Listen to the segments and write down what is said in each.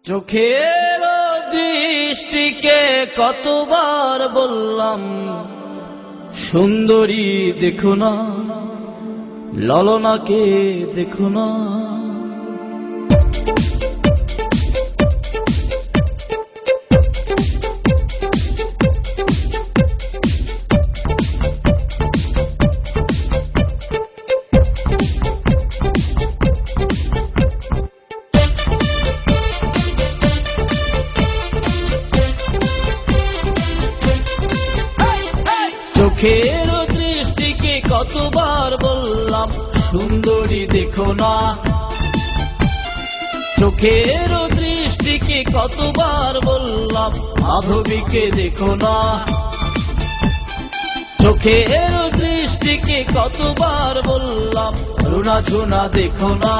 চোখের দৃষ্টিকে কতবার বললাম সুন্দরী দেখো না, ললনাকে দেখো না। চোখের দৃষ্টিকে কতবার বললাম সুন্দরী দেখো না, চোখের দৃষ্টিকে কতবার বললাম মাধবীকে দেখো না, চোখের দৃষ্টিকে কতবার বললাম রুনা ঝুনা দেখো না,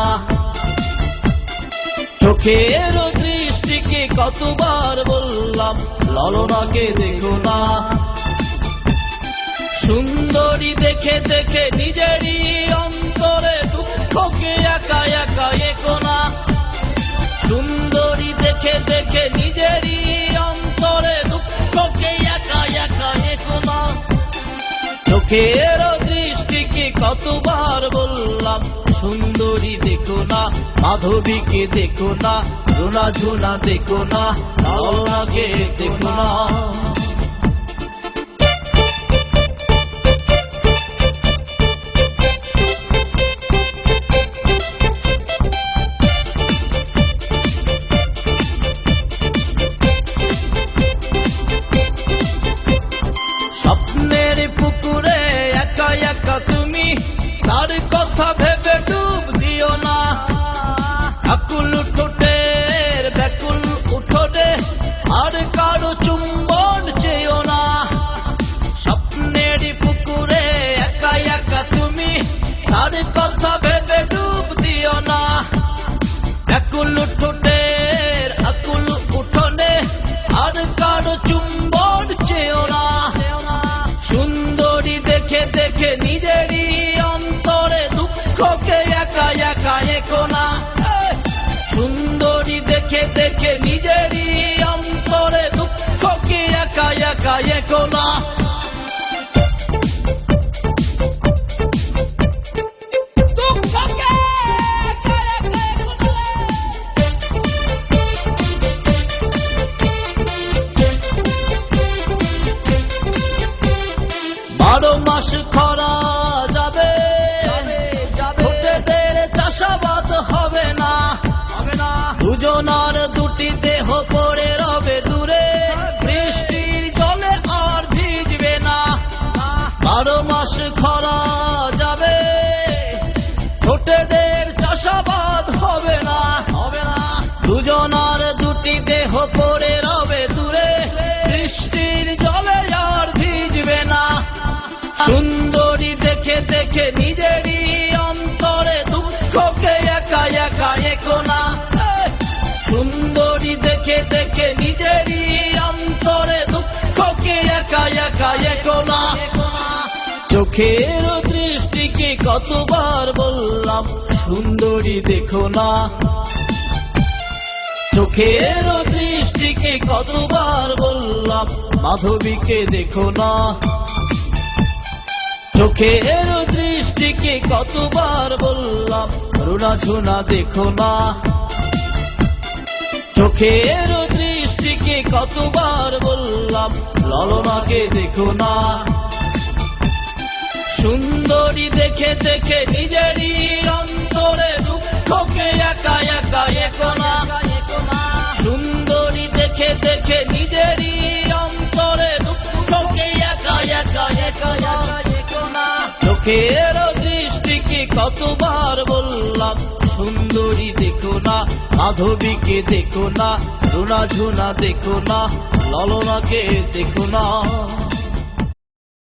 চোখের দৃষ্টিকে কতবার বললাম ললনাকে দেখো না। সুন্দরী দেখে দেখে নিজেরই অন্তরে দুঃখকে একা একা একো না, সুন্দরী দেখে দেখে নিজেরই অন্তরে দুঃখকে একা একা একো না। চোখের দৃষ্টিকে কতবার বললাম সুন্দরী দেখো না, মাধবীকে দেখো না, রুনা ঝুনা দেখো না, ললনাকে দেখো না। স্বপ্নের পুকুরে একা একা তুমি, তার কথা ভেবে ডুব দিও না, আকুল ঠোঁটের ব্যাকুল উঠোনে আর কারো চুম্বন চেয়েও না। স্বপ্নের পুকুরে একা একা তুমি, তার কথা ভেবে ডুব দিও না, ব্যাকুল ঠোঁটের আকুল উঠোনে আর কারো চুম্বন চেয়েও না। সুন্দরী দেখে দেখে নিজেরই অন্তরে দুঃখকে একা একা একো না, সুন্দরী দেখে দেখে নিজেরই অন্তরে দুঃখকে একা একা একো না। বারো মাস খরা যাবে, ঠোঁটেদের চাষাবাদ হবে না, দুজনার দুটি দেহ পড়ে রবে দূরে, বৃষ্টির জলে আর ভিজবে না। বারো মাস খরা যাবে, ঠোঁটেদের চাষাবাদ হবে না, দুজনার দুটি দেহ পড়ে রবে দূরে, বৃষ্টির জলে আর ভিজবে না। সুন্দরী দেখে দেখে নিজেরই অন্তরে দুঃখকে একা একা একো না, সুন্দরী দেখে দেখে নিজেরই অন্তরে দুঃখকে একা একা একো না। চোখের দৃষ্টিকে কতবার বললাম সুন্দরী দেখো না, চোখের দৃষ্টিকে কতবার বললাম মাধবীকে দেখো না, চোখের দৃষ্টিকে কতবার বললাম রুনা ঝুনা দেখো না, চোখের দৃষ্টিকে কতবার বললাম ললনাকে দেখো না। সুন্দরী দেখে দেখে নিজেরই অন্তরে দুঃখকে একা একা একো না, সুন্দরী দেখে দেখে নিজেরই অন্তরে দুঃখকে একা একা একো না। চোখের দৃষ্টিকে কতবার বললাম সুন্দরী দেখো না, মাধবীকে দেখো না, রুনা ঝুনা দেখো না, ললনাকে দেখো না।